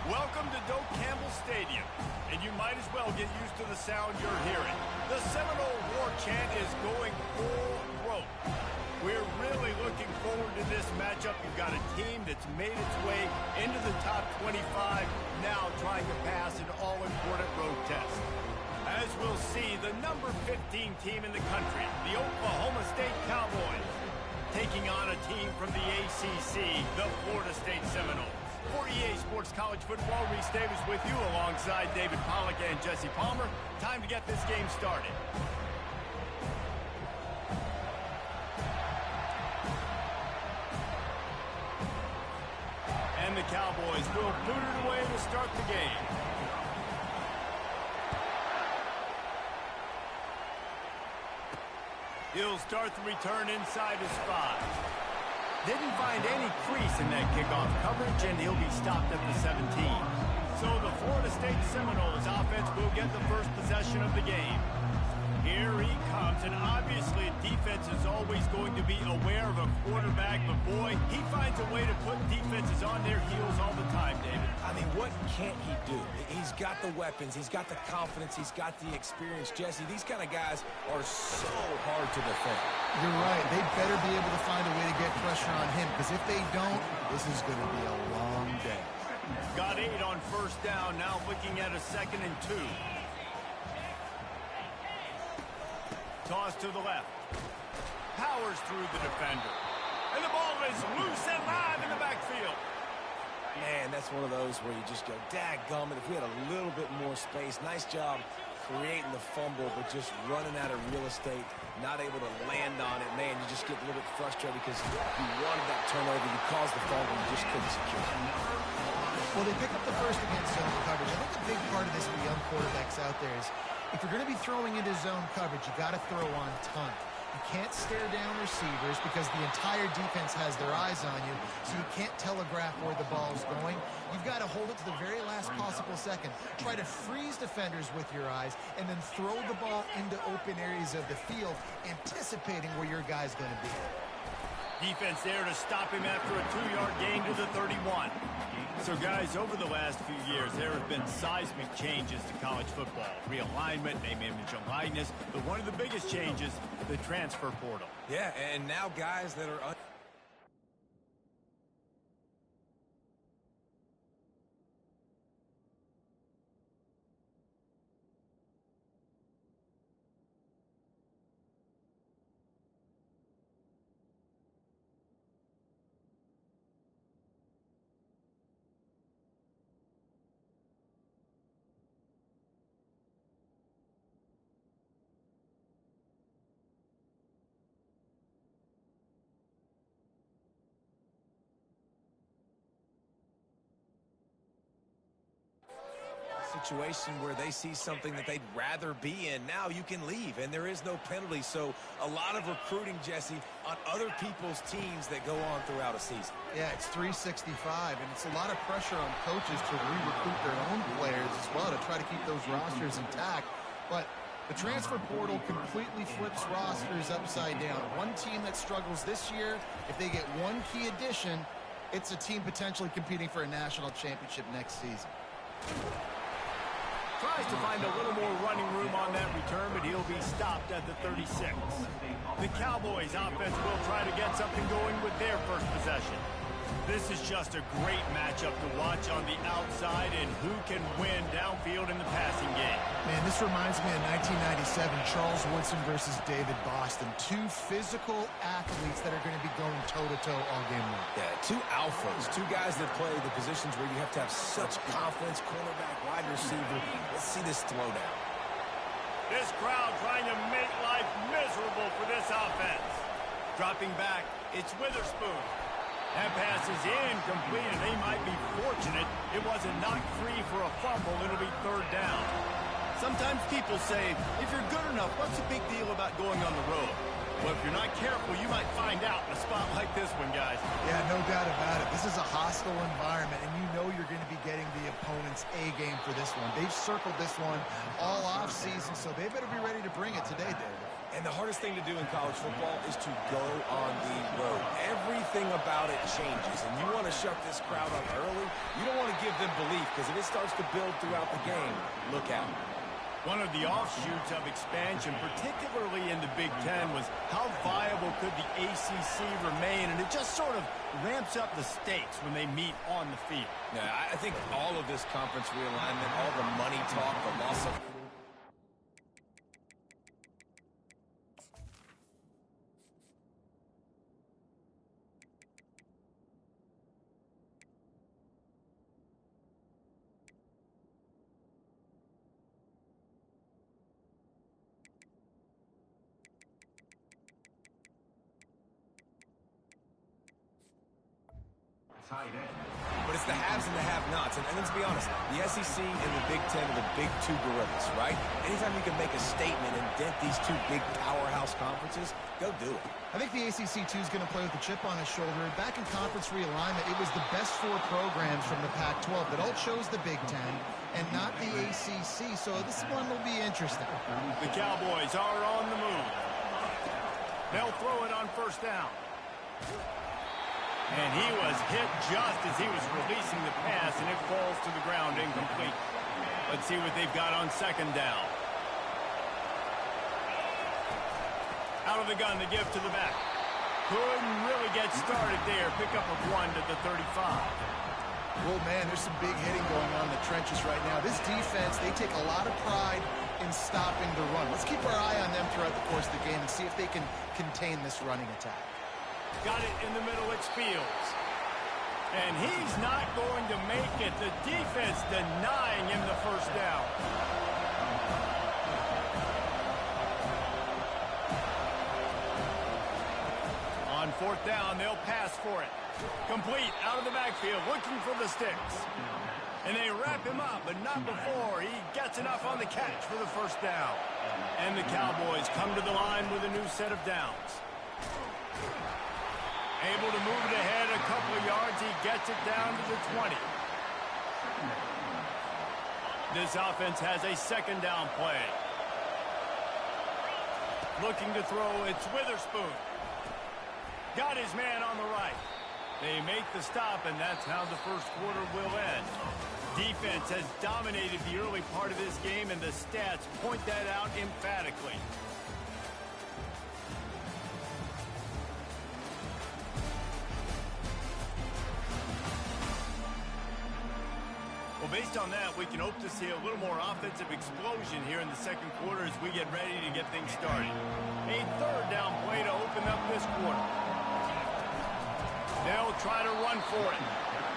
Welcome to Doak Campbell Stadium, and you might as well get used to the sound you're hearing. The Seminole War chant is going full throat. We're really looking forward to this matchup. You've got a team that's made its way into the top 25, now trying to pass an all-important road test. As we'll see, the number 15 team in the country, the Oklahoma State Cowboys, taking on a team from the ACC, the Florida State Seminoles. For EA Sports College Football, Reese Davis with you alongside David Pollack and Jesse Palmer. Time to get this game started. And the Cowboys will boot it away to start the game. He'll start the return inside his 5. Didn't find any crease in that kickoff coverage, and he'll be stopped at the 17. So the Florida State Seminoles offense will get the first possession of the game. Here he comes, and obviously defense is always going to be aware of a quarterback, but boy, he finds a way to put defenses on their heels all the time, David. I mean, what can't he do? He's got the weapons, he's got the confidence, he's got the experience. Jesse, these kind of guys are so hard to defend. You're right. They better be able to find a way to get pressure on him, because if they don't, this is going to be a long day. Got 8 on first down, now looking at a 2nd and 2. Toss to the left. Powers through the defender. And the ball is loose and live in the backfield. Man, that's one of those where you just go, dadgummit, if we had a little bit more space. Nice job creating the fumble, but just running out of real estate, not able to land on it. Man, you just get a little bit frustrated because you wanted that turnover. You caused the fumble, you just couldn't secure it. Well, they pick up the first against zone coverage. I think a big part of this for young quarterbacks out there is if you're going to be throwing into zone coverage, you got to throw on ton. You can't stare down receivers because the entire defense has their eyes on you, so you can't telegraph where the ball's going. You've got to hold it to the very last possible second. Try to freeze defenders with your eyes, and then throw the ball into open areas of the field, anticipating where your guy's going to be. Defense there to stop him after a 2-yard gain to the 31. So, guys, over the last few years, there have been seismic changes to college football. Realignment, name, image, and likeness. But one of the biggest changes, the transfer portal. Yeah, and now guys that are... situation where they see something that they'd rather be in. Now you can leave, and there is no penalty. So a lot of recruiting, Jesse, on other people's teams that go on throughout a season. Yeah, it's 365, and it's a lot of pressure on coaches to re-recruit their own players as well to try to keep those rosters intact. But the transfer portal completely flips rosters upside down. One team that struggles this year, if they get one key addition, it's a team potentially competing for a national championship next season. Tries to find a little more running room on that return, but he'll be stopped at the 36. The Cowboys offense will try to get something going with their first possession. This is just a great matchup to watch on the outside, and who can win downfield in the passing game. Man, this reminds me of 1997, Charles Woodson versus David Boston. Two physical athletes that are going to be going toe-to-toe all game long. Yeah, two alphas, two guys that play the positions where you have to have such confidence, cornerback, wide receiver. Let's see this throwdown. This crowd trying to make life miserable for this offense. Dropping back, it's Witherspoon. That pass is incomplete, and they might be fortunate it wasn't knocked free for a fumble. It'll be 3rd down. Sometimes people say, if you're good enough, what's the big deal about going on the road? Well, if you're not careful, you might find out in a spot like this one, guys. Yeah, no doubt about it. This is a hostile environment, and you know you're going to be getting the opponent's A game for this one. They've circled this one all off season, so they better be ready to bring it today, David. And the hardest thing to do in college football is to go on the road. Everything about it changes, and you want to shut this crowd up early. You don't want to give them belief, because if it starts to build throughout the game, look out. One of the offshoots of expansion, particularly in the Big Ten, was how viable could the ACC remain, and it just sort of ramps up the stakes when they meet on the field. Yeah, I think all of this conference realignment, all the money talk, the loss of... But it's the haves and the have-nots. And let's be honest, the SEC and the Big Ten are the big two gorillas, right? Anytime you can make a statement and dent these two big powerhouse conferences, go do it. I think the ACC, too, is going to play with a chip on his shoulder. Back in conference realignment, it was the best 4 programs from the Pac-12 that all chose the Big Ten and not the ACC, so this one will be interesting. The Cowboys are on the move. They'll throw it on first down. And he was hit just as he was releasing the pass, and it falls to the ground incomplete. Let's see what they've got on second down. Out of the gun, the give to the back. Couldn't really get started there. Pick up of 1 to the 35. Well, man, there's some big hitting going on in the trenches right now. This defense, they take a lot of pride in stopping the run. Let's keep our eye on them throughout the course of the game and see if they can contain this running attack. Got it in the middle, it's Fields. And he's not going to make it. The defense denying him the first down. On fourth down, they'll pass for it. Complete, out of the backfield, looking for the sticks. And they wrap him up, but not before he gets enough on the catch for the first down. And the Cowboys come to the line with a new set of downs. Able to move it ahead a couple of yards. He gets it down to the 20. This offense has a second down play. Looking to throw, it's Witherspoon. Got his man on the right. They make the stop, and that's how the first quarter will end. Defense has dominated the early part of this game, and the stats point that out emphatically. Well, based on that, we can hope to see a little more offensive explosion here in the second quarter as we get ready to get things started. A third down play to open up this quarter. They'll try to run for it.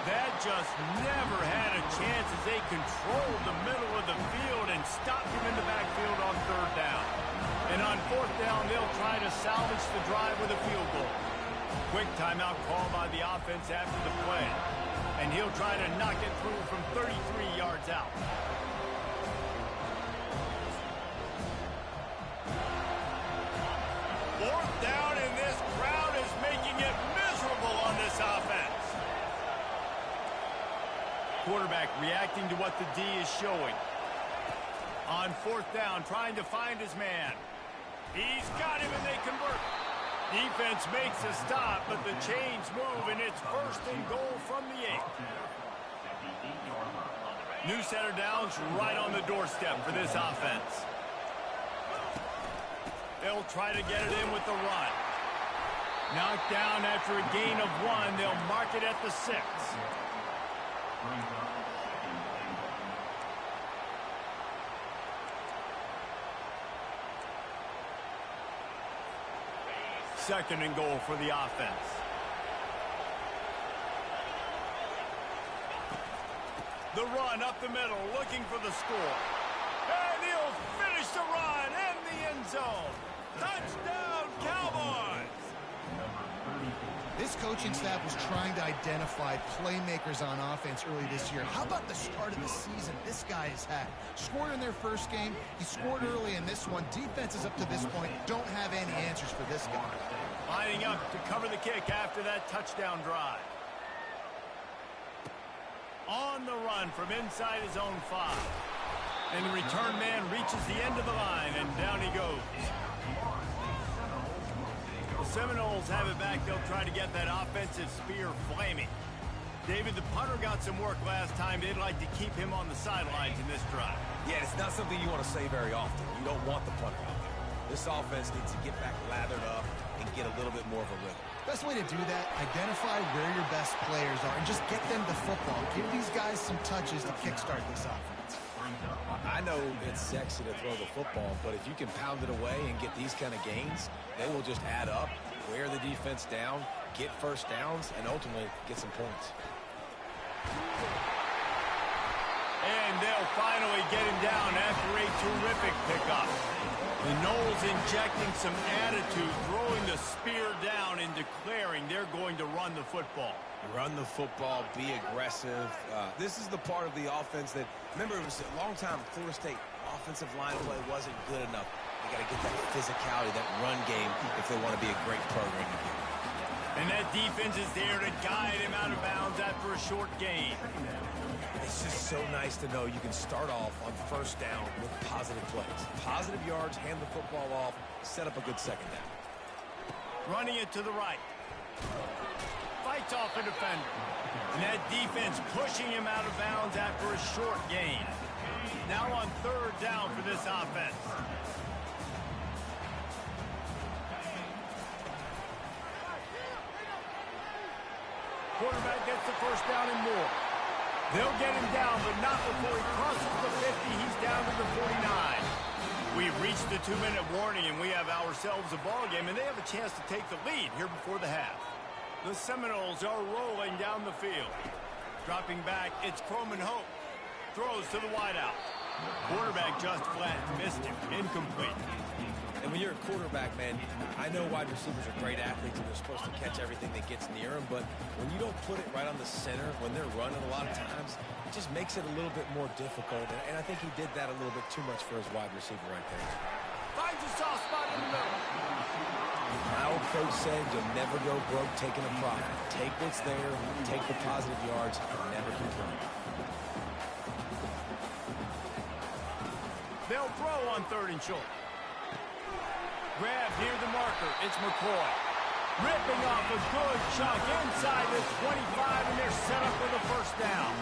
That just never had a chance as they controlled the middle of the field and stopped him in the backfield on third down. And on fourth down, they'll try to salvage the drive with a field goal. Quick timeout call by the offense after the play. And he'll try to knock it through from 33 yards out. Fourth down, and this crowd is making it miserable on this offense. Quarterback reacting to what the D is showing. On fourth down, trying to find his man. He's got him, and they convert. Defense makes a stop, but the chains move, and it's first and goal from the 8. New set of downs right on the doorstep for this offense. They'll try to get it in with the run. Knocked down after a gain of 1. They'll mark it at the 6. Second and goal for the offense. The run up the middle, looking for the score. And he'll finish the run in the end zone. Touchdown, Cowboys! This coaching staff was trying to identify playmakers on offense early this year. How about the start of the season this guy has had? Scored in their first game. He scored early in this one. Defenses up to this point don't have any answers for this guy. Lining up to cover the kick after that touchdown drive. On the run from inside his own 5. And the return man reaches the end of the line, and down he goes. Seminoles have it back. They'll try to get that offensive spear flaming. David, the punter got some work last time. They'd like to keep him on the sidelines in this drive. Yeah, it's not something you want to say very often. You don't want the punter out there. This offense needs to get back lathered up and get a little bit more of a rhythm. Best way to do that, identify where your best players are and just get them the football. Give these guys some touches to kickstart this offense. I know it's sexy to throw the football, but if you can pound it away and get these kind of gains, they will just add up, wear the defense down, get first downs, and ultimately get some points. And they'll finally get him down after a terrific pickup. The Noles injecting some attitude, throwing the spear down and declaring they're going to run the football. Run the football, be aggressive. This is the part of the offense that, remember, it was a long time Florida State offensive line play wasn't good enough. They got to get that physicality, that run game, if they want to be a great program again. And that defense is there to guide him out of bounds after a short gain. It's just so nice to know you can start off on first down with positive plays. Positive yards, hand the football off, set up a good second down. Running it to the right. Fights off a defender. And that defense pushing him out of bounds after a short gain. Now on third down for this offense. Quarterback gets the first down and more. They'll get him down, but not before he crosses the 50. He's down to the 49. We've reached the 2-minute warning, and we have ourselves a ball game, and they have a chance to take the lead here before the half. The Seminoles are rolling down the field. Dropping back, it's Croman Hope. Throws to the wideout. Quarterback just flat, missed him, incomplete. And when you're a quarterback, man, I know wide receivers are great athletes and they're supposed to catch everything that gets near them, but when you don't put it right on the center, when they're running a lot of times, it just makes it a little bit more difficult. And I think he did that a little bit too much for his wide receiver right there. Finds a soft spot in the middle. My old coach said you'll never go broke taking a profit. Take what's there, take the positive yards, and never complain. They'll throw on third and short. Grab near the marker. It's McCoy. Ripping off a good chunk inside the 25, and they're set up for the first down.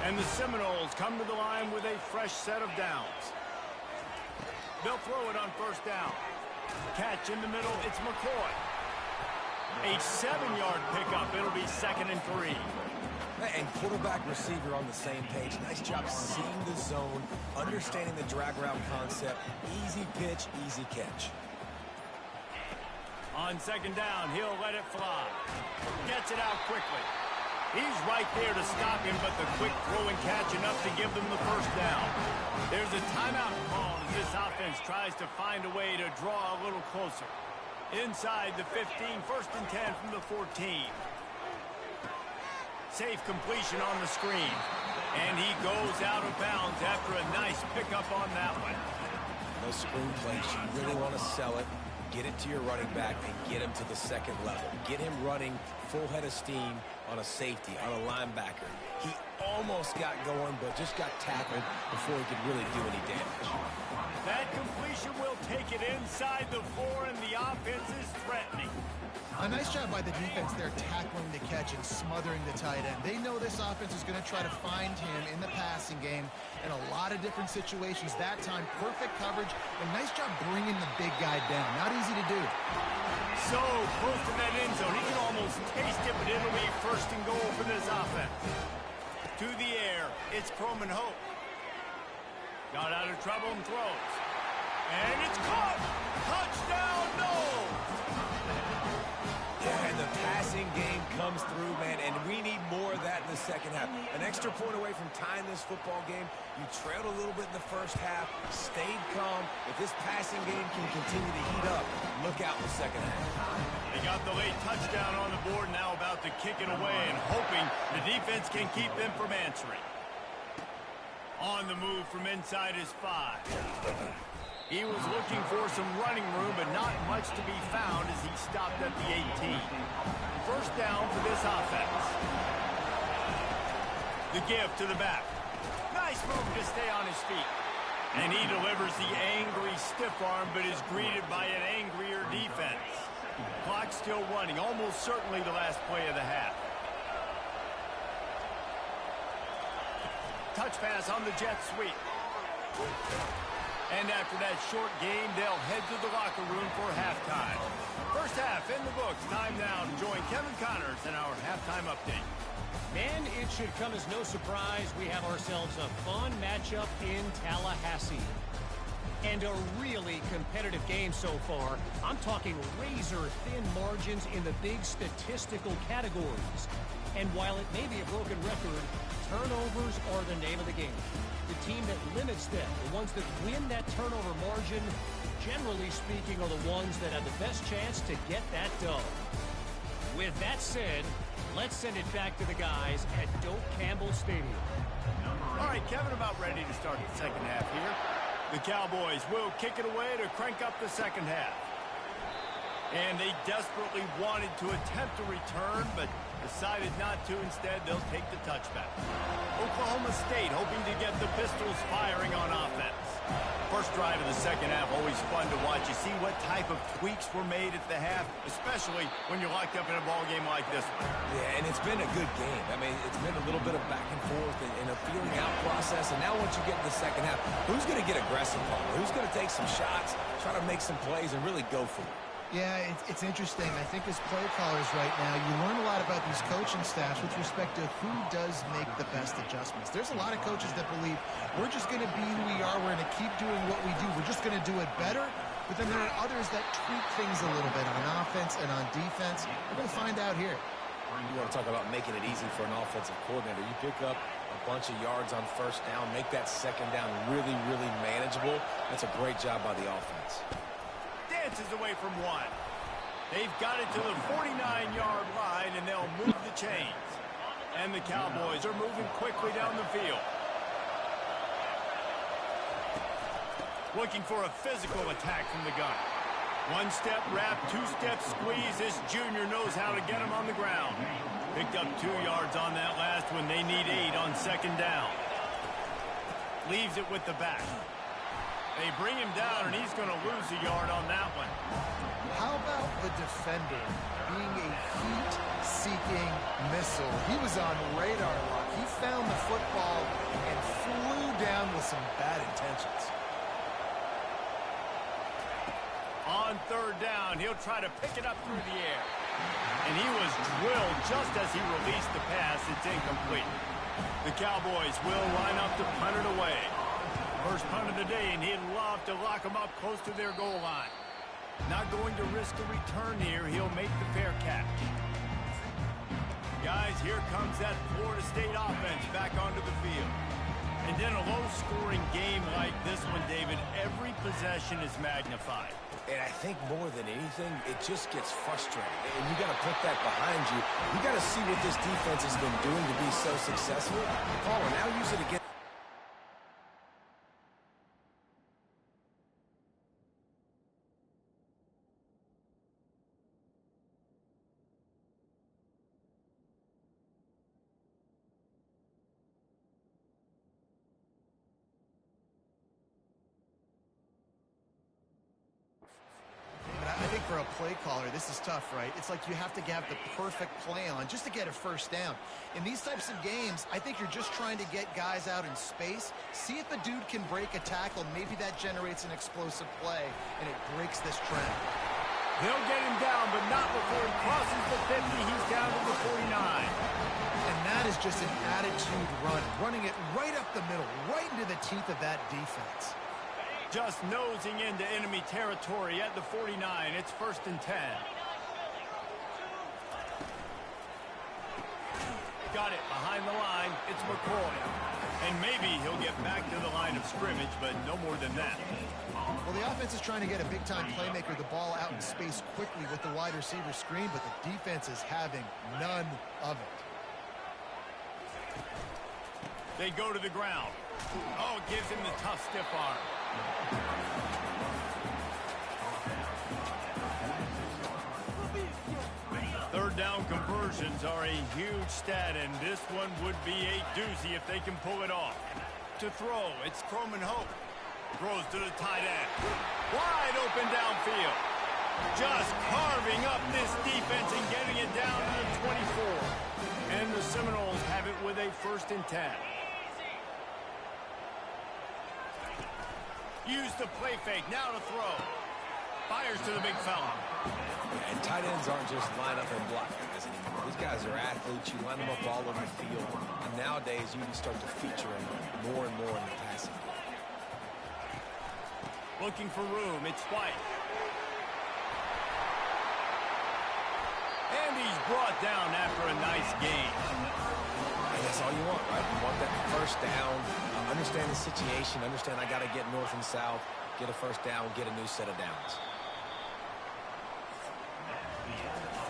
And the Seminoles come to the line with a fresh set of downs. They'll throw it on first down. Catch in the middle. It's McCoy. A 7-yard pickup. It'll be 2nd and 3. And quarterback receiver on the same page. Nice job seeing the zone, understanding the drag route concept. Easy pitch, easy catch. On 2nd down, he'll let it fly. Gets it out quickly. He's right there to stop him, but the quick throw and catch enough to give them the first down. There's a timeout call as this offense tries to find a way to draw a little closer. Inside the 15, 1st and 10 from the 14. Safe completion on the screen. And he goes out of bounds after a nice pickup on that one. Those screen plays, you really want to sell it. Get it to your running back and get him to the second level. Get him running full head of steam on a safety, on a linebacker. He almost got going, but just got tackled before he could really do any damage. That completion will take it inside the 4, and the offense is threatening. A nice job by the defense there tackling the catch and smothering the tight end. They know this offense is going to try to find him in the passing game in a lot of different situations. That time, perfect coverage, and nice job bringing the big guy down. Not easy to do. So close to that end zone. He can almost taste it, but it'll be 1st and goal for this offense. To the air, it's Croman Hope. Got out of trouble and throws. And it's caught! Touchdown, Noles! Yeah, and the passing game comes through, man, and we need more of that in the second half. An extra point away from tying this football game. You trailed a little bit in the first half, stayed calm. If this passing game can continue to heat up, look out in the second half. They got the late touchdown on the board, now about to kick it away and hoping the defense can keep them from answering. On the move from inside his 5. He was looking for some running room, but not much to be found as he stopped at the 18. First down for this offense. The give to the back. Nice move to stay on his feet. And he delivers the angry stiff arm, but is greeted by an angrier defense. Clock still running, almost certainly the last play of the half. Touch pass on the jet sweep. And after that short game, they'll head to the locker room for halftime. First half in the books. Time now to join Kevin Connors in our halftime update. Man, it should come as no surprise we have ourselves a fun matchup in Tallahassee. And a really competitive game so far. I'm talking razor-thin margins in the big statistical categories. And while it may be a broken record, turnovers are the name of the game. The team that limits them, the ones that win that turnover margin, generally speaking, are the ones that have the best chance to get that dub. With that said, let's send it back to the guys at Doak Campbell Stadium. All right, Kevin, about ready to start the second half here. The Cowboys will kick it away to crank up the second half. And they desperately wanted to attempt a return, but decided not to. Instead, they'll take the touchback. Oklahoma State hoping to get the Pistols firing on offense. First drive of the second half, always fun to watch. You see what type of tweaks were made at the half, especially when you're locked up in a ball game like this one. Yeah, and it's been a good game. I mean, it's been a little bit of back and forth and a feeling out process. And now once you get to the second half, who's going to get aggressive, Paul? Who's going to take some shots, try to make some plays, and really go for it? Yeah, it's interesting. I think as play callers right now, you learn a lot about these coaching staffs with respect to who does make the best adjustments. There's a lot of coaches that believe we're just going to be who we are. We're going to keep doing what we do. We're just going to do it better. But then there are others that tweak things a little bit on offense and on defense. We're going to find out here. You want to talk about making it easy for an offensive coordinator. You pick up a bunch of yards on first down, make that second down really, really manageable. That's a great job by the offense. Dances away from one. They've got it to the 49-yard line, and they'll move the chains. And the Cowboys are moving quickly down the field. Looking for a physical attack from the gun. One-step wrap, two-step squeeze. This junior knows how to get him on the ground. Picked up 2 yards on that last one. They need 8 on second down. Leaves it with the back. They bring him down, and he's going to lose a yard on that one. How about the defender being a heat-seeking missile? He was on radar lock. He found the football and flew down with some bad intentions. On third down, he'll try to pick it up through the air. And he was drilled just as he released the pass. It's incomplete. The Cowboys will line up to punt it away. First punt of the day, and he'd love to lock them up close to their goal line. Not going to risk a return here. He'll make the fair catch. Guys, here comes that Florida State offense back onto the field. And in a low-scoring game like this one, David, every possession is magnified. And I think more than anything, it just gets frustrating. And you got to put that behind you. You got to see what this defense has been doing to be so successful. Paul, now use it again. For a play caller, this is tough, right? It's like you have to have the perfect play on just to get a first down. In these types of games, I think you're just trying to get guys out in space, see if a dude can break a tackle. Maybe that generates an explosive play, and it breaks this trend. They'll get him down, but not before he crosses the 50. He's down to the 49. And that is just an attitude run, running it right up the middle, right into the teeth of that defense. Just nosing into enemy territory at the 49. It's 1st and 10. Got it behind the line. It's McCoy. And maybe he'll get back to the line of scrimmage, but no more than that. Well, the offense is trying to get a big-time playmaker the ball out in space quickly with the wide receiver screen, but the defense is having none of it. They go to the ground. Oh, gives him the tough, stiff arm. Third down conversions are a huge stat, and this one would be a doozy if they can pull it off. To throw, it's Croman Hope. Throws to the tight end. Wide open downfield. Just carving up this defense and getting it down to the 24. And the Seminoles have it with a 1st and 10. Use the play fake, now to throw. Fires to the big fella. Yeah, and tight ends aren't just line up and block guys anymore. These guys are athletes. You line them up all over the field. And nowadays, you can start to feature them more and more in the passing game. Looking for room, it's White. And he's brought down after a nice gain. And that's all you want, right? You want that 1st down. Understand the situation. Understand I got to get north and south, get a 1st down, get a new set of downs.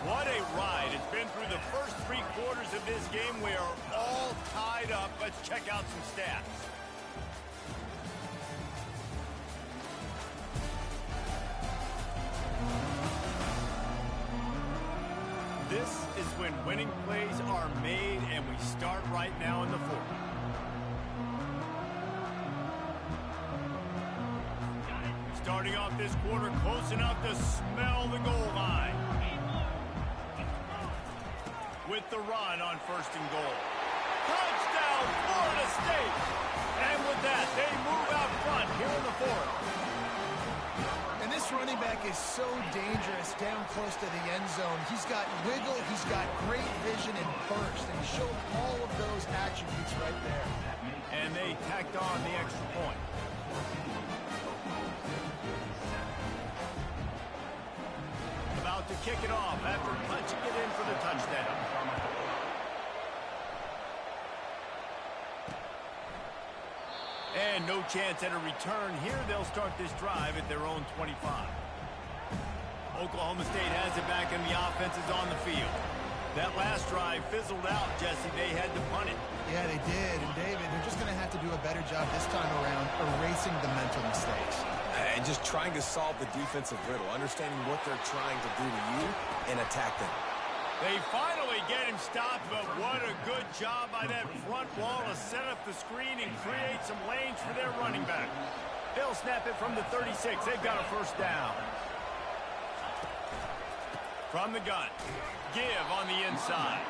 What a ride. It's been through the first 3 quarters of this game. We are all tied up. Let's check out some stats. This is when winning plays are made, and we start right now in the 4th. Starting off this quarter close enough to smell the goal line. With the run on 1st and goal. Touchdown, Florida State! And with that, they move out front here in the 4th. And this running back is so dangerous down close to the end zone. He's got wiggle, he's got great vision and burst, and he showed all of those attributes right there. And they tacked on the extra point. About to kick it off after punching it in for the touchdown. And no chance at a return here. They'll start this drive at their own 25. Oklahoma State has it back, and the offense is on the field. That last drive fizzled out, Jesse. They had to punt it. Yeah, they did. And, David, they're just going to have to do a better job this time around erasing the mental mistakes. And just trying to solve the defensive riddle, understanding what they're trying to do to you and attack them. They finally get him stopped, but what a good job by that front wall to set up the screen and create some lanes for their running back. They'll snap it from the 36. They've got a 1st down. From the gun, Give on the inside.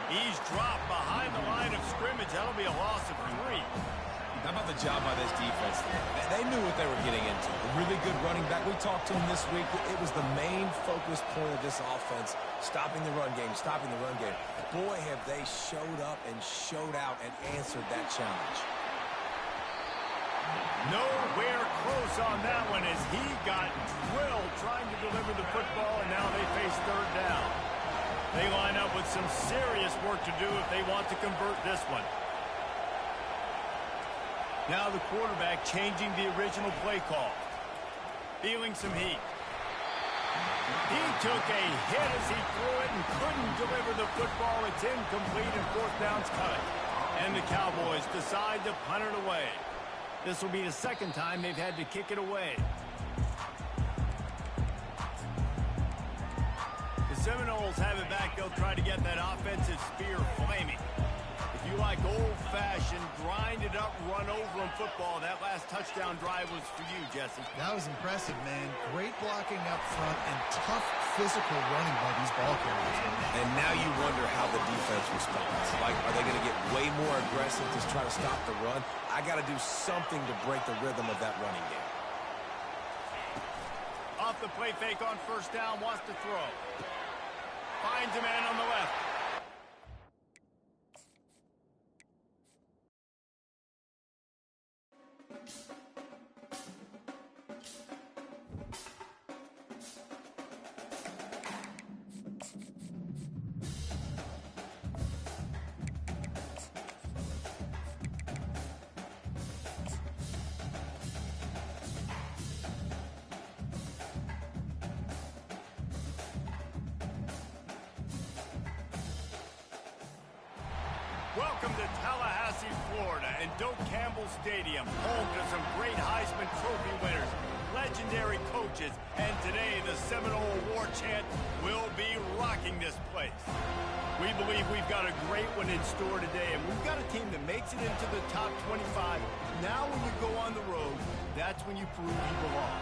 He's dropped behind the line of scrimmage. That'll be a loss of 3. How about the job by this defense? They knew what they were getting into. A really good running back. We talked to him this week. It was the main focus point of this offense, stopping the run game, stopping the run game. Boy, have they showed up and showed out and answered that challenge. Nowhere close on that one as he got drilled trying to deliver the football, and now they face 3rd down. They line up with some serious work to do if they want to convert this one. Now the quarterback changing the original play call. Feeling some heat. He took a hit as he threw it and couldn't deliver the football. It's incomplete and 4th down's cut. And the Cowboys decide to punt it away. This will be the 2nd time they've had to kick it away. The Seminoles have it back. They'll try to get that offensive spear flaming. If you like old-fashioned, grind-it-up, run-over-'em football, that last touchdown drive was for you, Jesse. That was impressive, man. Great blocking up front and tough physical running by these ball carriers. And now you wonder how the defense responds. Like, are they going to get way more aggressive to try to stop the run? I got to do something to break the rhythm of that running game. Off the play fake on 1st down, wants to throw. Finds a man on the left. Welcome to Tallahassee, Florida, and Doak Campbell Stadium, home to some great Heisman Trophy winners, legendary coaches, and today the Seminole War Chant will be rocking this place. We believe we've got a great one in store today, and we've got a team that makes it into the top 25. Now when you go on the road, that's when you prove you belong.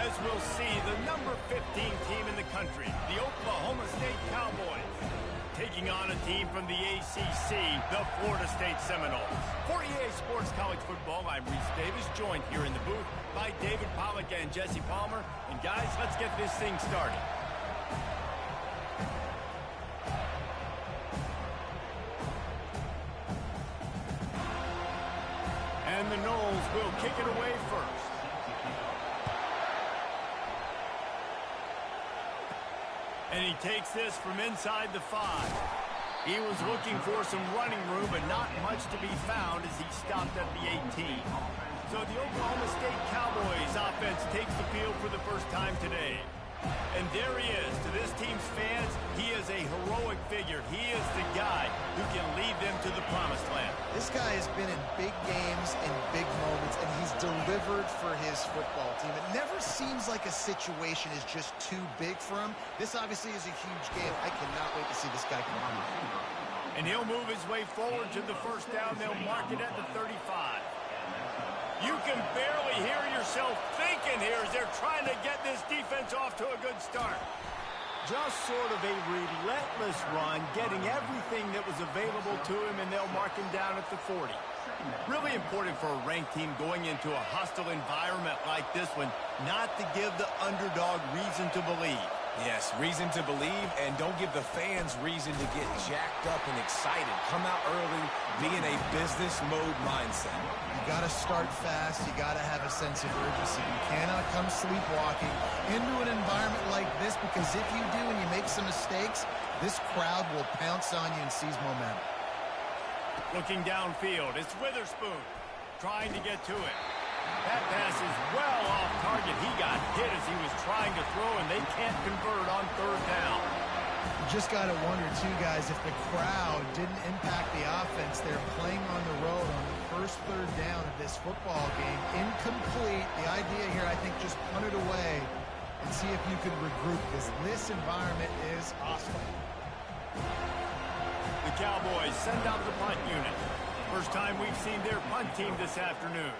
As we'll see, the number 15 team in the country, the Oklahoma State Cowboys, taking on a team from the ACC, the Florida State Seminoles. For EA Sports College Football, I'm Reese Davis, joined here in the booth by David Pollack and Jesse Palmer. And guys, let's get this thing started. And the Noles will kick it away first. And he takes this from inside the 5. He was looking for some running room, but not much to be found as he stopped at the 18. So the Oklahoma State Cowboys offense takes the field for the first time today. And there he is. To this team's fans, he is a heroic figure. He is the guy who can lead them to the promised land. This guy has been in big games and big moments, and he's delivered for his football team. It never seems like a situation is just too big for him. This obviously is a huge game. I cannot wait to see this guy come on. And he'll move his way forward to the first down. They'll mark it at the 35. You can barely hear yourself thinking here as they're trying to get this defense off to a good start. Just sort of a relentless run, getting everything that was available to him, and they'll mark him down at the 40. Really important for a ranked team going into a hostile environment like this one, not to give the underdog reason to believe. Yes, reason to believe, and don't give the fans reason to get jacked up and excited. Come out early, be in a business mode mindset. You got to start fast. You got to have a sense of urgency. You cannot come sleepwalking into an environment like this, because if you do and you make some mistakes, this crowd will pounce on you and seize momentum. Looking downfield, it's Witherspoon trying to get to it. That pass is well off target. He got hit as he was trying to throw, and they can't convert on third down. You just got to wonder, too, guys, if the crowd didn't impact the offense. They're playing on the road on the first third down of this football game. Incomplete. The idea here, I think, just punt it away and see if you could regroup, because this environment is hostile. The Cowboys send out the punt unit. First time we've seen their punt team this afternoon.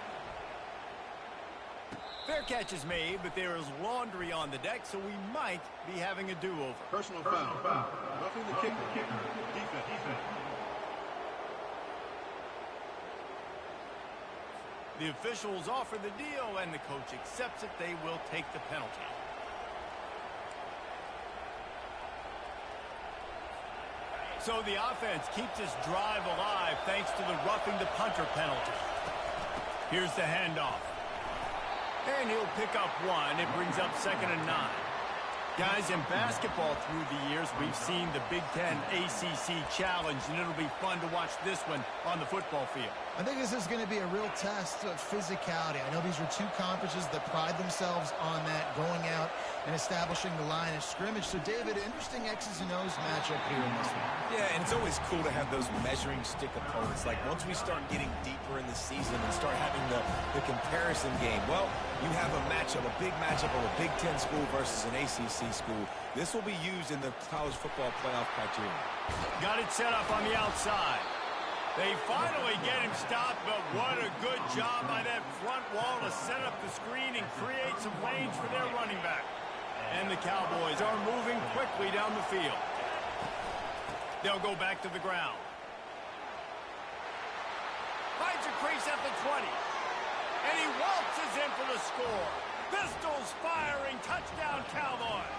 Fair catch is made, but there is laundry on the deck, so we might be having a do-over. Personal foul. Roughing the kicker. Defense. The officials offer the deal, and the coach accepts it. They will take the penalty. So the offense keeps this drive alive thanks to the roughing the punter penalty. Here's the handoff. And he'll pick up one. It brings up 2nd and 9. Guys, in basketball through the years, we've seen the Big Ten ACC Challenge, and it'll be fun to watch this one on the football field. I think this is going to be a real test of physicality. I know these are two conferences that pride themselves on that, going out and establishing the line of scrimmage. So, David, interesting X's and O's matchup here in this one. Yeah, and it's always cool to have those measuring stick opponents. Like, once we start getting deeper in the season and start having the comparison game, well, you have a matchup, a big matchup of a Big Ten school versus an ACC school. This will be used in the college football playoff criteria. Got it set up on the outside. They finally get him stopped, but what a good job by that front wall to set up the screen and create some lanes for their running back. And the Cowboys are moving quickly down the field. They'll go back to the ground. Finds a crease at the 20. And he waltzes in for the score. Pistols firing, touchdown Cowboys.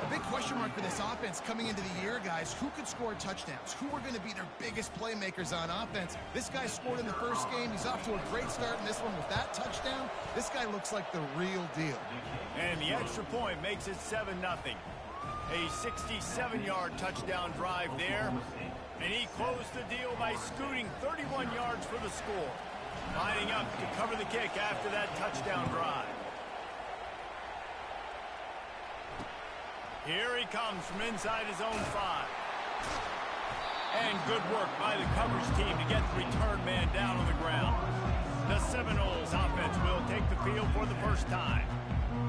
A big question mark for this offense coming into the year, guys. Who could score touchdowns? Who are going to be their biggest playmakers on offense? This guy scored in the first game. He's off to a great start in this one with that touchdown. This guy looks like the real deal. And the extra point makes it 7-0. A 67-yard touchdown drive there. And he closed the deal by scooting 31 yards for the score. Lining up to cover the kick after that touchdown drive. Here he comes from inside his own 5. And good work by the coverage team to get the return man down on the ground. The Seminoles offense will take the field for the first time.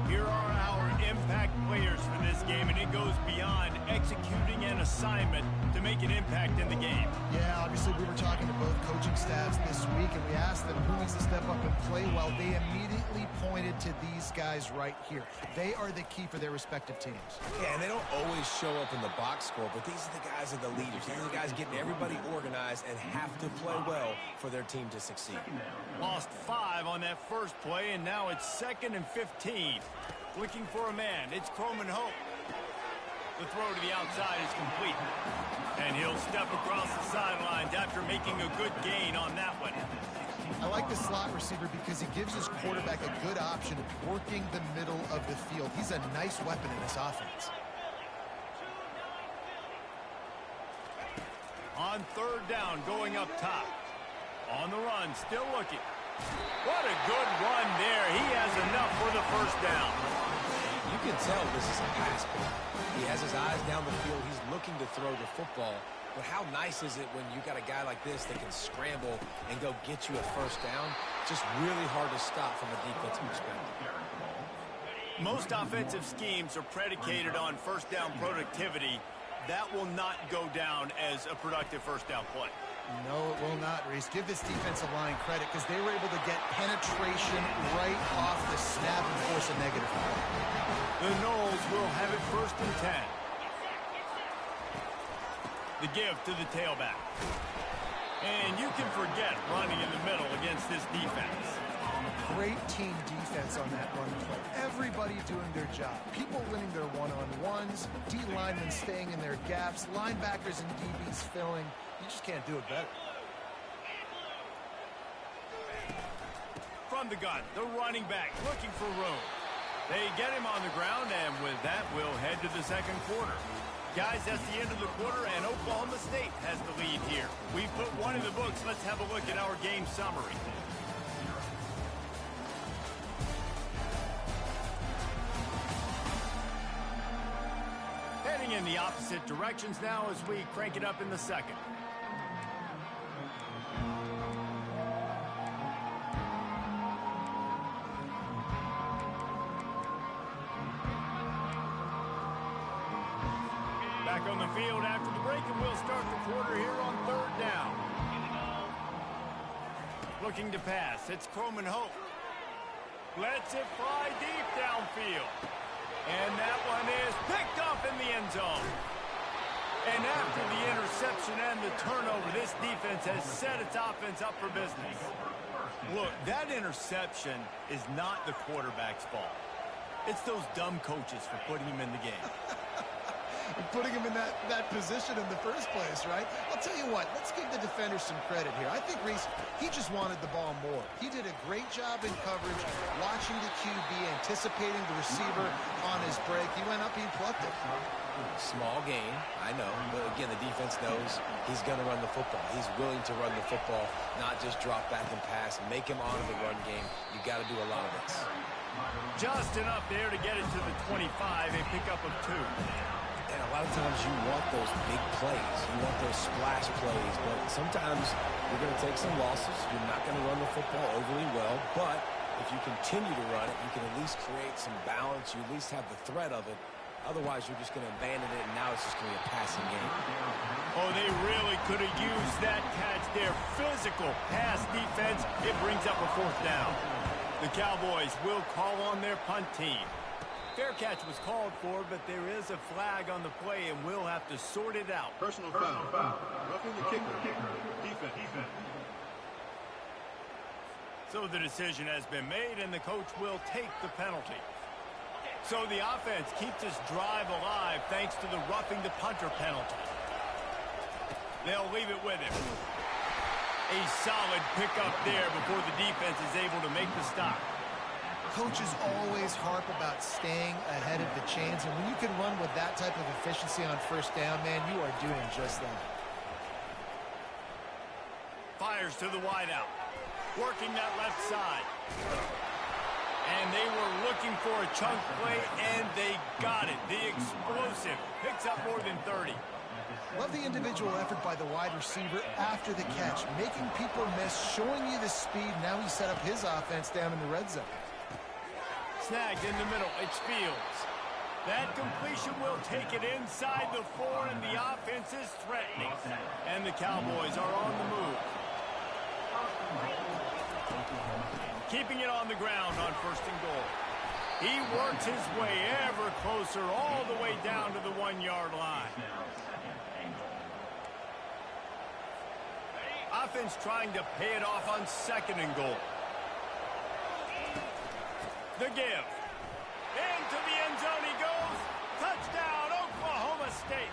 Here are our impact players for this game, and it goes beyond executing an assignment to make an impact in the game. Yeah, obviously we were talking to both coaching staffs this week, and we asked them who wants to step up and play well, they immediately pointed to these guys right here. They are the key for their respective teams. Yeah, and they don't always show up in the box score, but these are the guys that are the leaders. These are the guys getting everybody organized and have to play well for their team to succeed. Lost 5 on that first play, and now it's 2nd and 15. Looking for a man. It's Croman Hope. The throw to the outside is complete. And he'll step across the sidelines after making a good gain on that one. I like the slot receiver because he gives his quarterback a good option of working the middle of the field. He's a nice weapon in this offense. On 3rd down, going up top. On the run, still looking. What a good run there. He has enough for the first down. You can tell this is a pass play. He has his eyes down the field. He's looking to throw the football. But how nice is it when you got a guy like this that can scramble and go get you a first down? Just really hard to stop from a defensive perspective. Most offensive schemes are predicated on first down productivity. That will not go down as a productive first down play. No, it will not, Reese. Give this defensive line credit because they were able to get penetration right off the snap and force a negative play. The Noles will have it 1st and 10. The give to the tailback. And you can forget running in the middle against this defense. Great team defense on that run play. Everybody doing their job. People winning their one-on-ones, D linemen staying in their gaps, linebackers and DBs filling. You just can't do it better. From the gun, the running back looking for room. They get him on the ground, and with that, we'll head to the 2nd quarter. Guys, that's the end of the quarter, and Oklahoma State has the lead here. We put one in the books. Let's have a look at our game summary. Heading in the opposite directions now as we crank it up in the 2nd. Back on the field after the break, and we'll start the quarter here on 3rd down. Looking to pass. It's Croman Hope. Lets it fly deep downfield. And that one is picked off in the end zone. And after the interception and the turnover, this defense has set its offense up for business. Look, that interception is not the quarterback's fault. It's those dumb coaches for putting him in the game. And putting him in that position in the first place, right? I'll tell you what, let's give the defender some credit here. I think Reese, he just wanted the ball more. He did a great job in coverage, watching the QB, anticipating the receiver on his break. He went up, he plucked it. Small gain, I know. But again, the defense knows he's going to run the football. He's willing to run the football, not just drop back and pass. Make him honor the run game. You got to do a lot of this. Just enough there to get it to the 25, a pickup of 2. And a lot of times you want those big plays. You want those splash plays. But sometimes you're going to take some losses. You're not going to run the football overly well. But if you continue to run it, you can at least create some balance. You at least have the threat of it. Otherwise, you're just going to abandon it, and now it's just going to be a passing game. Oh, they really could have used that catch there. Physical pass defense. It brings up a 4th down. The Cowboys will call on their punt team. Fair catch was called for, but there is a flag on the play, and we'll have to sort it out. Personal foul. Roughing the kicker. Defense. So the decision has been made, and the coach will take the penalty. So the offense keeps this drive alive thanks to the roughing the punter penalty. They'll leave it with him. A solid pickup there before the defense is able to make the stop. Coaches always harp about staying ahead of the chains, and when you can run with that type of efficiency on 1st down, man, you are doing just that. Fires to the wideout. Working that left side. And they were looking for a chunk play, and they got it. The explosive picks up more than 30. Love the individual effort by the wide receiver after the catch, making people miss, showing you the speed. Now he set up his offense down in the red zone. Snagged in the middle. It's Fields. That completion will take it inside the 4, and the offense is threatening. And the Cowboys are on the move. keeping it on the ground on 1st and goal. He works his way ever closer all the way down to the 1-yard line. Offense trying to pay it off on 2nd and goal. The give. Into the end zone he goes. Touchdown, Oklahoma State.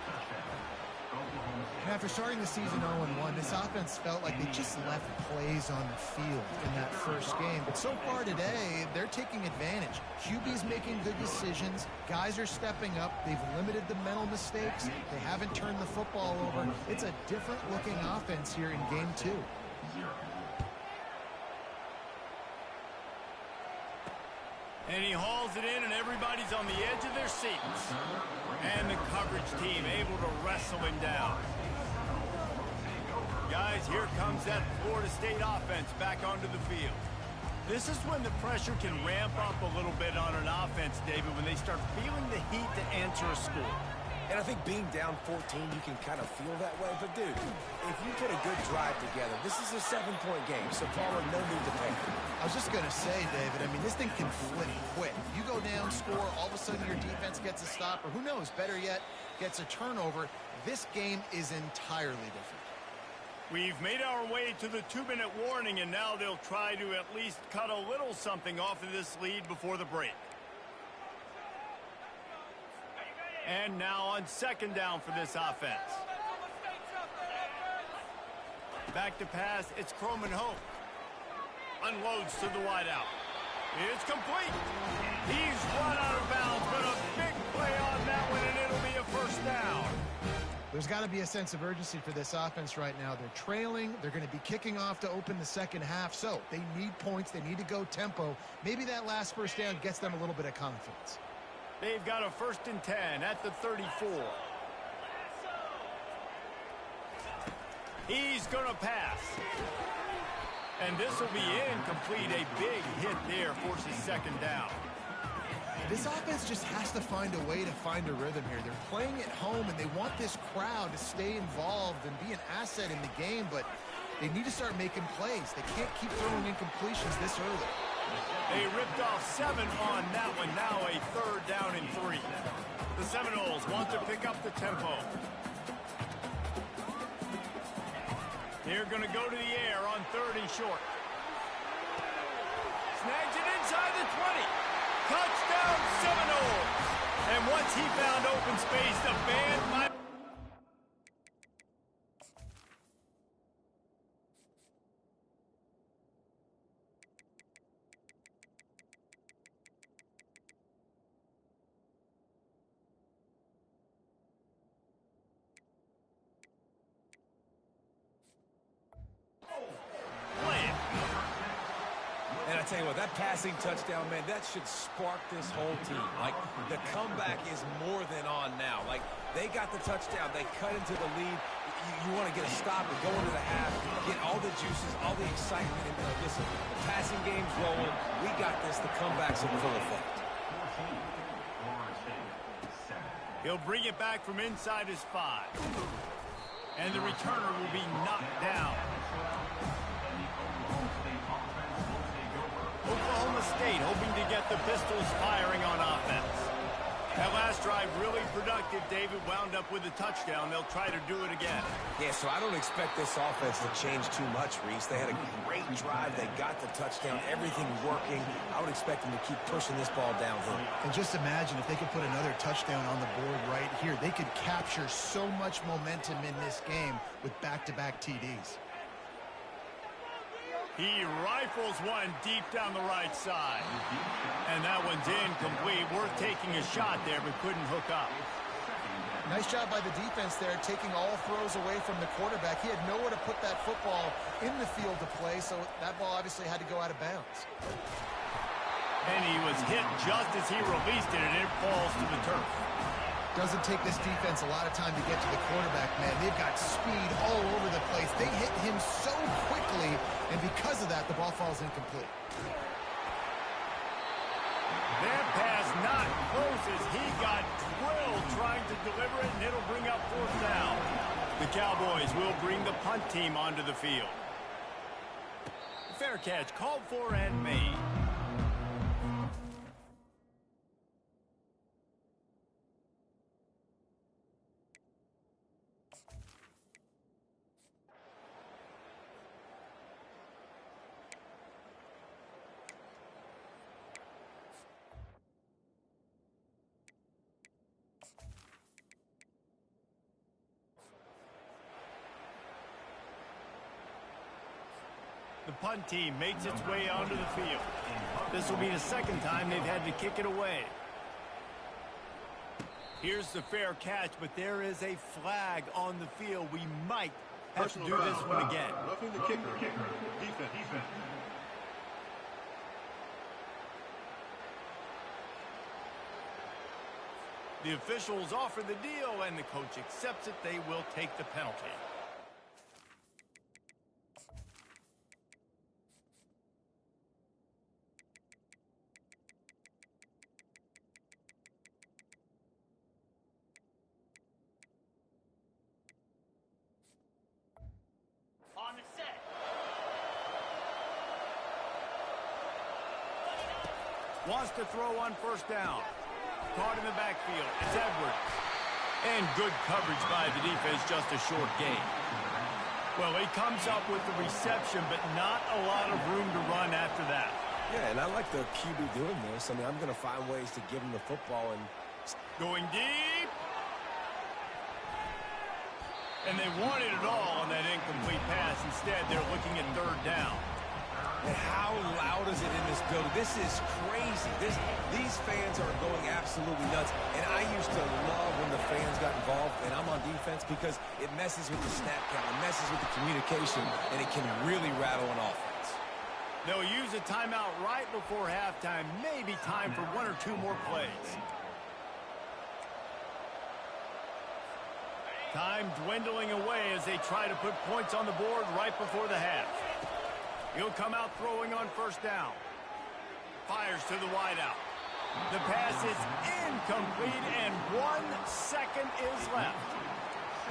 And after starting the season 0-1, this offense felt like they just left plays on the field in that first game. But so far today, they're taking advantage. QB's making good decisions. Guys are stepping up. They've limited the mental mistakes. They haven't turned the football over. It's a different-looking offense here in Game 2. And he hauls it in, and everybody's on the edge of their seats. And the coverage team able to wrestle him down. Guys, here comes that Florida State offense back onto the field. This is when the pressure can ramp up a little bit on an offense, David, when they start feeling the heat to answer a score. And I think being down 14, you can kind of feel that way. But, dude, if you put a good drive together, this is a 7-point game, so Paula, no need to panic. I was just going to say, David, I mean, this thing can flip quick. You go down, score, all of a sudden your defense gets a stop, or who knows, better yet, gets a turnover. This game is entirely different. We've made our way to the 2-minute warning, and now they'll try to at least cut a little something off of this lead before the break. And now on 2nd down for this offense. Back to pass, it's Croman Hope. Unloads to the wideout. It's complete. He's run out of bounds, but a big play on that one, and it'll be a 1st down. There's got to be a sense of urgency for this offense right now. They're trailing. They're going to be kicking off to open the 2nd half, so they need points. They need to go tempo. Maybe that last 1st down gets them a little bit of confidence. They've got a 1st and 10 at the 34. He's going to pass. And this will be incomplete. A big hit there forces 2nd down. This offense just has to find a way to find a rhythm here. They're playing at home, and they want this crowd to stay involved and be an asset in the game, but they need to start making plays. They can't keep throwing incompletions this early. They ripped off 7 on that one. Now a 3rd down and 3. The Seminoles want to pick up the tempo. They're going to go to the air on 3rd and short. Snags it inside the 20. Touchdown Seminoles. And once he found open space, the band might... I tell you what, that passing touchdown, man, that should spark this whole team. Like, the comeback is more than on now. Like, they got the touchdown. They cut into the lead. You want to get a stop and go into the half, get all the juices, all the excitement. And listen, the passing game's rolling. We got this. The comeback's in full effect. He'll bring it back from inside his 5. And the returner will be knocked down. Oklahoma State hoping to get the Pistols firing on offense. That last drive really productive. David wound up with a touchdown. They'll try to do it again. Yeah, so I don't expect this offense to change too much, Reese. They had a great drive. They got the touchdown. Everything working. I would expect them to keep pushing this ball downhill. And just imagine if they could put another touchdown on the board right here. They could capture so much momentum in this game with back-to-back TDs. He rifles one deep down the right side. And that one's incomplete. Worth taking a shot there, but couldn't hook up. Nice job by the defense there, taking all throws away from the quarterback. He had nowhere to put that football in the field to play, so that ball obviously had to go out of bounds. And he was hit just as he released it, and it falls to the turf. Doesn't take this defense a lot of time to get to the quarterback, man. They've got speed all over the place. They hit him so quickly, and because of that, the ball falls incomplete. That pass not close as he got drilled trying to deliver it, and it'll bring up 4th down. The Cowboys will bring the punt team onto the field. Fair catch called for and made. The punt team makes its way onto the field. This will be the second time they've had to kick it away. Here's the fair catch, but there is a flag on the field. We might have to do this one again. Roughing the kicker. Defense. The officials offer the deal, and the coach accepts it. They will take the penalty. On the set. Wants to throw on first down. Caught in the backfield. It's Edwards. And good coverage by the defense, just a short gain. Well, he comes up with the reception, but not a lot of room to run after that. Yeah, and I like the QB doing this. I mean, I'm going to find ways to give him the football. And going deep. And they wanted it all on that incomplete pass. Instead, they're looking at third down. And how loud is it in this building? This is crazy. These fans are going absolutely nuts. And I used to love when the fans got involved, and I'm on defense, because it messes with the snap count, it messes with the communication, and it can really rattle an offense. They'll use a timeout right before halftime. Maybe time for one or two more plays. Time dwindling away as they try to put points on the board right before the half. He'll come out throwing on first down. Fires to the wideout. The pass is incomplete, and 1 second is left.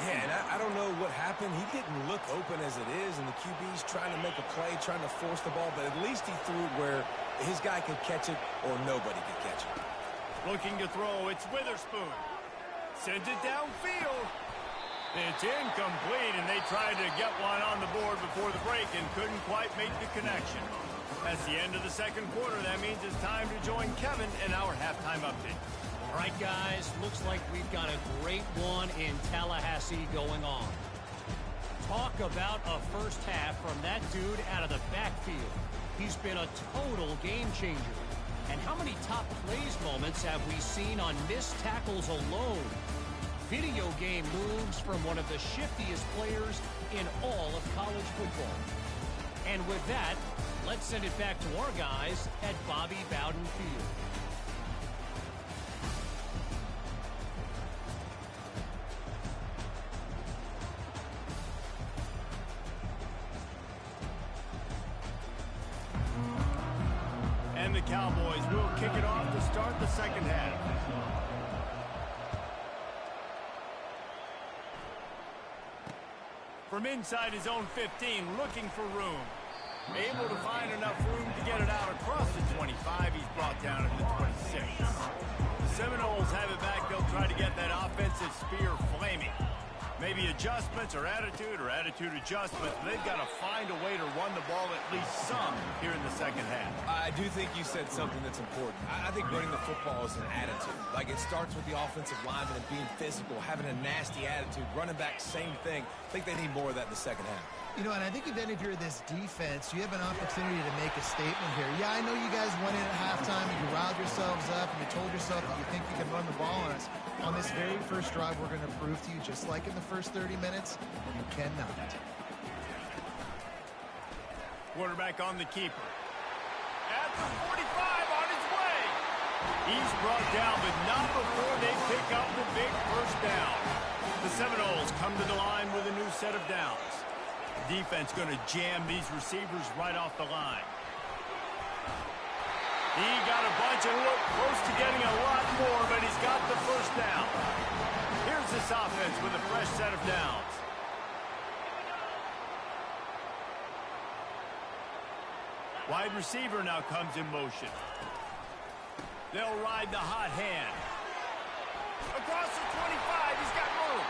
Yeah, and I don't know what happened. He didn't look open as it is, and the QB's trying to make a play, trying to force the ball, but at least he threw it where his guy could catch it or nobody could catch it. Looking to throw, it's Witherspoon. Sends it downfield. It's incomplete, and they tried to get one on the board before the break and couldn't quite make the connection. That's the end of the second quarter. That means it's time to join Kevin in our halftime update. All right, guys, looks like we've got a great one in Tallahassee going on. Talk about a first half from that dude out of the backfield. He's been a total game changer. And how many top plays moments have we seen on missed tackles alone? Video game moves from one of the shiftiest players in all of college football. And with that, let's send it back to our guys at Bobby Bowden Field. And the Cowboys will kick it off to start the second half. From inside his own 15, looking for room. Able to find enough room to get it out across the 25. He's brought down at the 26. The Seminoles have it back. They'll try to get that offensive spear flaming. Maybe adjustments or attitude adjustments. They've got to find a way to run the ball at least some here in the second half. I do think you said something that's important. I think running the football is an attitude. Like, it starts with the offensive lineman and being physical, having a nasty attitude. Running back, same thing. I think they need more of that in the second half. You know, and I think even if you're this defense, you have an opportunity to make a statement here. Yeah, I know you guys went in at halftime and you riled yourselves up and you told yourself that you think you can run the ball on us. On this very first drive, we're going to prove to you, just like in the first 30 minutes, you cannot. Quarterback on the keeper. At the 45, on his way. He's brought down, but not before they pick up the big first down. The Seminoles come to the line with a new set of downs. Defense going to jam these receivers right off the line. He got a bunch and looked close to getting a lot more, but he's got the first down. Here's this offense with a fresh set of downs. Wide receiver now comes in motion. They'll ride the hot hand. Across the 25, he's got room.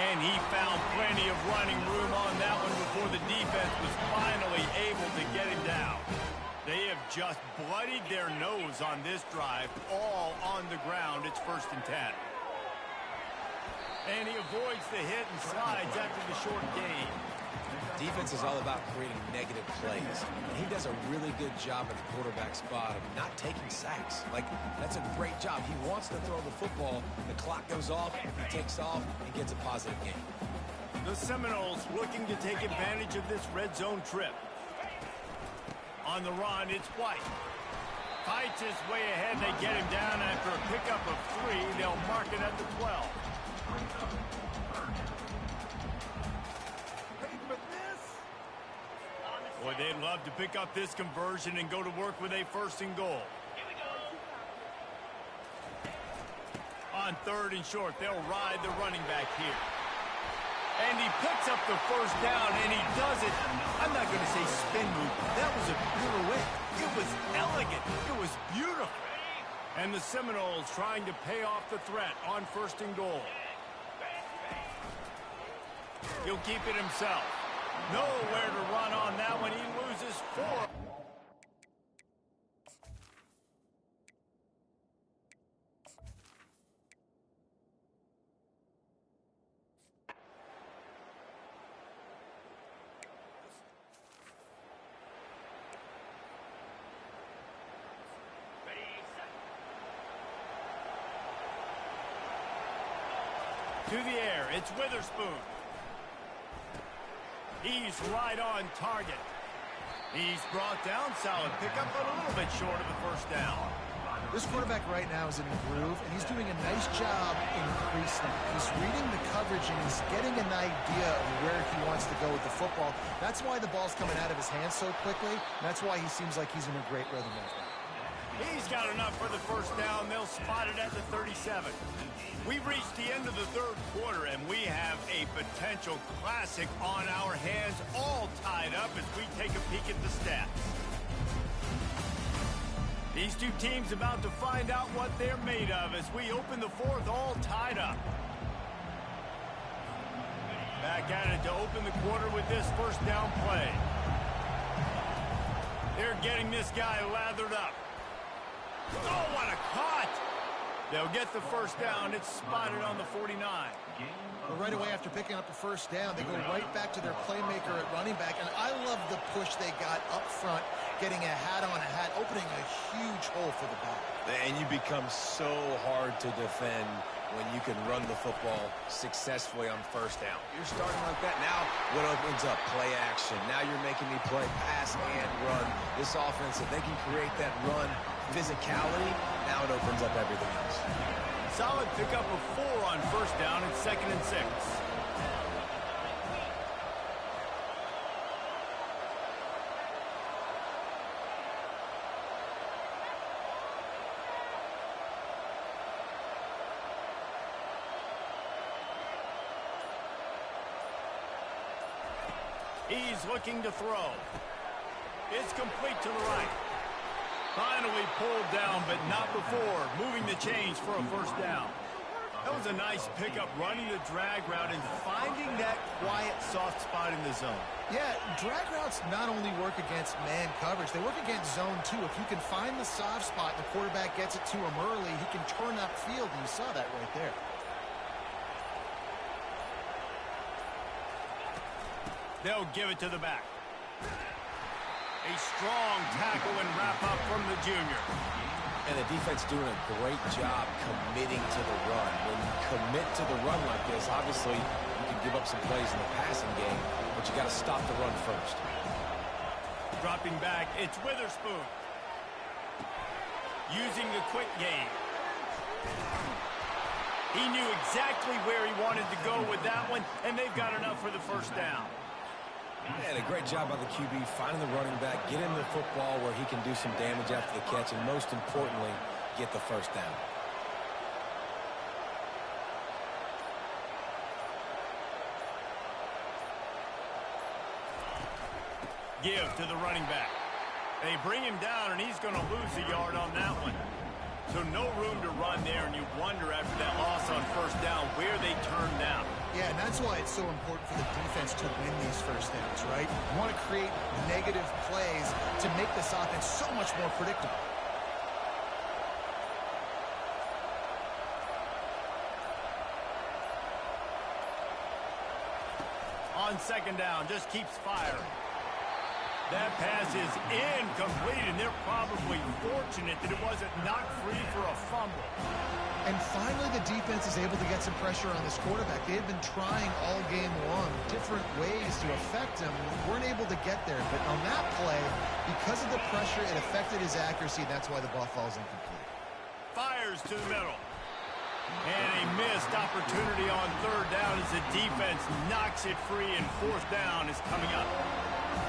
And he found plenty of running room on that one before the defense was finally able to get him down. They have just bloodied their nose on this drive, all on the ground. It's 1st and 10. And he avoids the hit and slides after the short gain. Defense is all about creating negative plays. And he does a really good job at the quarterback spot of not taking sacks. Like, that's a great job. He wants to throw the football. The clock goes off, he takes off, and gets a positive gain. The Seminoles looking to take advantage of this red zone trip. On the run, it's White. Fights his way ahead. They get him down after a pickup of 3. They'll mark it at the 12. Boy, they'd love to pick up this conversion and go to work with a 1st and goal. On 3rd and short, they'll ride the running back here. And he picks up the 1st down, and he does it. I'm not going to say spin move. That was a pirouette. It was elegant. It was beautiful. And the Seminoles trying to pay off the threat on 1st and goal. He'll keep it himself. Nowhere to run on that one. He loses 4. To the air, it's Witherspoon. He's right on target. He's brought down, solid pickup, but a little bit short of the 1st down. This quarterback right now is in a groove, and he's doing a nice job in pre-snap. He's reading the coverage, and he's getting an idea of where he wants to go with the football. That's why the ball's coming out of his hands so quickly, and that's why he seems like he's in a great rhythm right now. He's got enough for the 1st down. They'll spot it at the 37. We've reached the end of the 3rd quarter, and we have a potential classic on our hands, all tied up as we take a peek at the stats. These two teams about to find out what they're made of as we open the 4th, all tied up. Back at it to open the quarter with this 1st down play. They're getting this guy lathered up. Oh, what a cut! They'll get the 1st down. It's spotted on the 49. But right away after picking up the 1st down, they go right back to their playmaker at running back. And I love the push they got up front, getting a hat on a hat, opening a huge hole for the back. And you become so hard to defend when you can run the football successfully on 1st down. You're starting like that. Now what opens up? Play action. Now you're making me play pass and run. This offense, if they can create that run physicality, now it opens up everything else. Solid pickup of 4 on 1st down. It's 2nd and 6. He's looking to throw. It's complete to the right. Finally pulled down, but not before. Moving the chains for a 1st down. That was a nice pickup, running the drag route and finding that quiet, soft spot in the zone. Yeah, drag routes not only work against man coverage, they work against zone too. If you can find the soft spot and the quarterback gets it to him early, he can turn upfield, and you saw that right there. They'll give it to the back. A strong tackle and wrap-up from the junior. And the defense doing a great job committing to the run. When you commit to the run like this, obviously you can give up some plays in the passing game, but you got to stop the run first. Dropping back, it's Witherspoon. Using the quick game. He knew exactly where he wanted to go with that one, and they've got enough for the 1st down. And a great job by the QB, finding the running back, get him the football where he can do some damage after the catch, and most importantly, get the 1st down. Give to the running back. They bring him down, and he's going to lose a yard on that one. So no room to run there, and you wonder after that loss on first down where they turn now. Yeah, and that's why it's so important for the defense to win these first downs, right? You want to create negative plays to make this offense so much more predictable. On second down, just keeps firing. That pass is incomplete, and they're probably fortunate that it wasn't knocked free for a fumble. And finally, the defense is able to get some pressure on this quarterback. They've been trying all game long different ways to affect him. Weren't able to get there, but on that play, because of the pressure, it affected his accuracy, and that's why the ball falls incomplete. Fires to the middle. And a missed opportunity on third down as the defense knocks it free, and fourth down is coming up.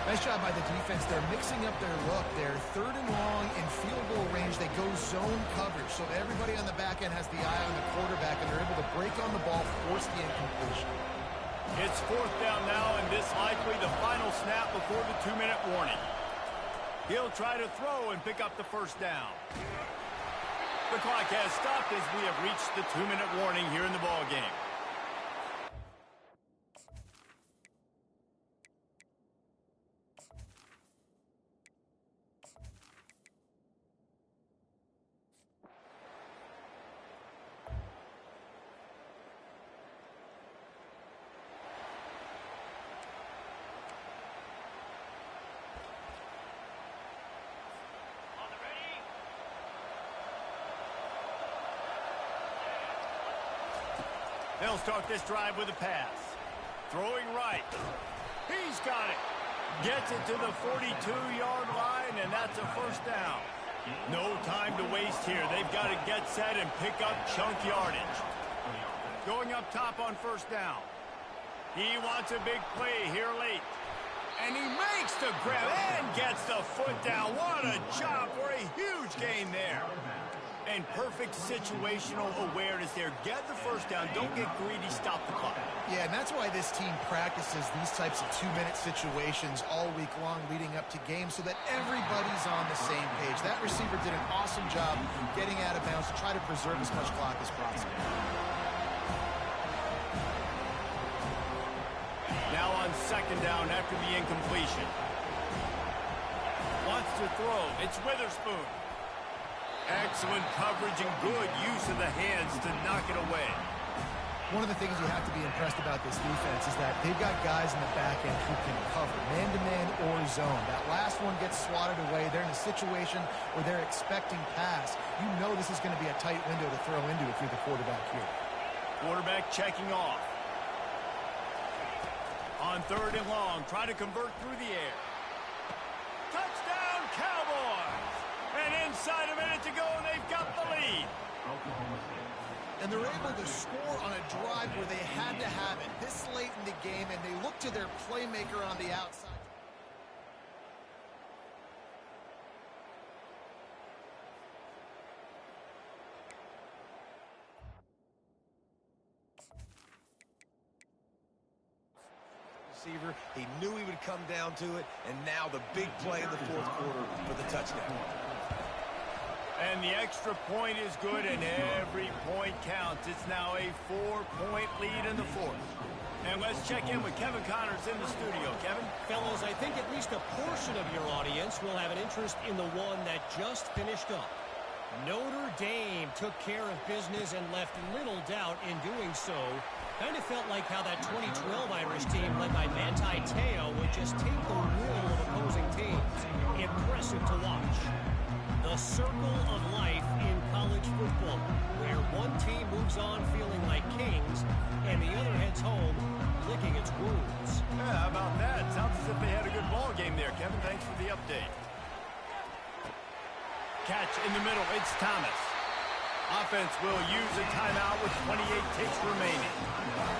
Nice job by the defense. They're mixing up their look. They're third and long in field goal range. They go zone coverage, so everybody on the back end has the eye on the quarterback, and they're able to break on the ball, force the incompletion. It's fourth down now, and this likely the final snap before the 2-minute warning. He'll try to throw and pick up the first down. The clock has stopped as we have reached the 2-minute warning here in the ball game. They'll start this drive with a pass. Throwing right. He's got it. Gets it to the 42-yard line, and that's a first down. No time to waste here. They've got to get set and pick up chunk yardage. Going up top on first down. He wants a big play here late. And he makes the grab and gets the foot down. What a job for a huge gain there. And perfect situational awareness there. Get the first down. Don't get greedy. Stop the clock. Yeah, and that's why this team practices these types of 2-minute situations all week long leading up to games so that everybody's on the same page. That receiver did an awesome job getting out of bounds to try to preserve as much clock as possible. Now on second down after the incompletion. Wants to throw. It's Witherspoon. Excellent coverage and good use of the hands to knock it away. One of the things you have to be impressed about this defense is that they've got guys in the back end who can cover man-to-man or zone. That last one gets swatted away. They're in a situation where they're expecting pass. You know this is going to be a tight window to throw into if you're the quarterback here. Quarterback checking off. On third and long, try to convert through the air. Touchdown, Cowboys! And inside a minute to go, and they've got the lead. And they're able to score on a drive where they had to have it this late in the game, and they look to their playmaker on the outside. Receiver, he knew he would come down to it, and now the big play in the fourth quarter for the touchdown. And the extra point is good, and every point counts. It's now a 4-point lead in the fourth. And let's check in with Kevin Connors in the studio. Kevin? Fellas, I think at least a portion of your audience will have an interest in the one that just finished up. Notre Dame took care of business and left little doubt in doing so. Kind of felt like how that 2012 Irish team led by Manti Te'o would just take the will of opposing teams. Impressive to watch. The circle of life in college football, where one team moves on feeling like kings and the other heads home licking its wounds. Yeah, how about that? Sounds as if they had a good ball game there, Kevin. Thanks for the update. Catch in the middle. It's Thomas. Offense will use a timeout with 28 ticks remaining.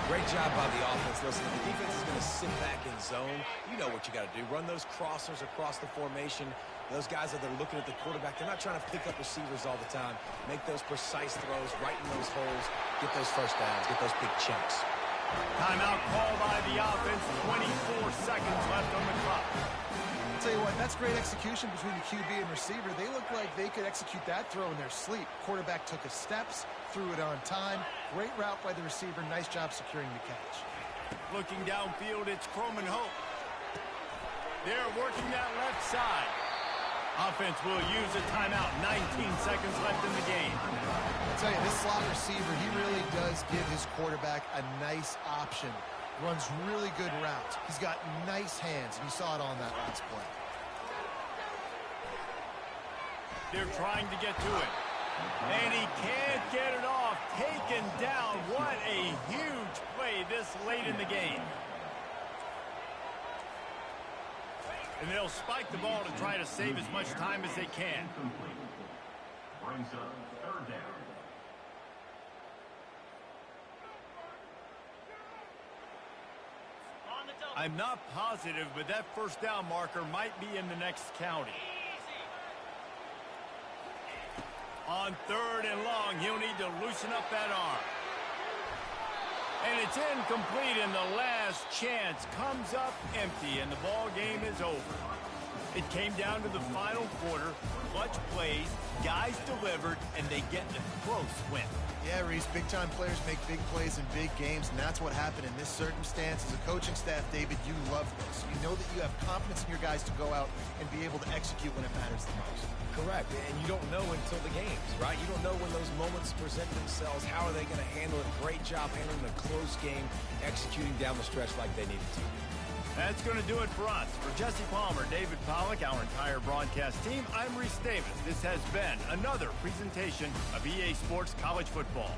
Great job by the offense. Listen, if the defense is going to sit back in zone, you know what you got to do. Run those crossers across the formation. Those guys that are looking at the quarterback, they're not trying to pick up receivers all the time. Make those precise throws right in those holes. Get those first downs. Get those big chunks. Timeout called by the offense. 24 seconds left on the clock. I'll tell you what, that's great execution between the QB and receiver. They look like they could execute that throw in their sleep. Quarterback took his steps, threw it on time. Great route by the receiver. Nice job securing the catch. Looking downfield, it's Chrome and Hope. They're working that left side. Offense will use a timeout. 19 seconds left in the game. I'll tell you, this slot receiver, he really does give his quarterback a nice option. Runs really good routes. He's got nice hands, and you saw it on that last play. They're trying to get to it. And he can't get it off. Taken down. What a huge play this late in the game. And they'll spike the ball to try to save as much time as they can. Brings up third down. On the double. I'm not positive, but that first down marker might be in the next county. On third and long, he'll need to loosen up that arm. And it's incomplete, and the last chance comes up empty, and the ball game is over. It came down to the final quarter. Clutch plays, guys delivered, and they get a close win. Yeah, Reese, big-time players make big plays in big games, and that's what happened in this circumstance. As a coaching staff, David, you love this. You know that you have confidence in your guys to go out and be able to execute when it matters the most. Correct, and you don't know until the games, right? You don't know when those moments present themselves. How are they going to handle it? Great job handling a close game, executing down the stretch like they needed to. That's going to do it for us. For Jesse Palmer, David Pollack, our entire broadcast team, I'm Reese Davis. This has been another presentation of EA Sports College Football.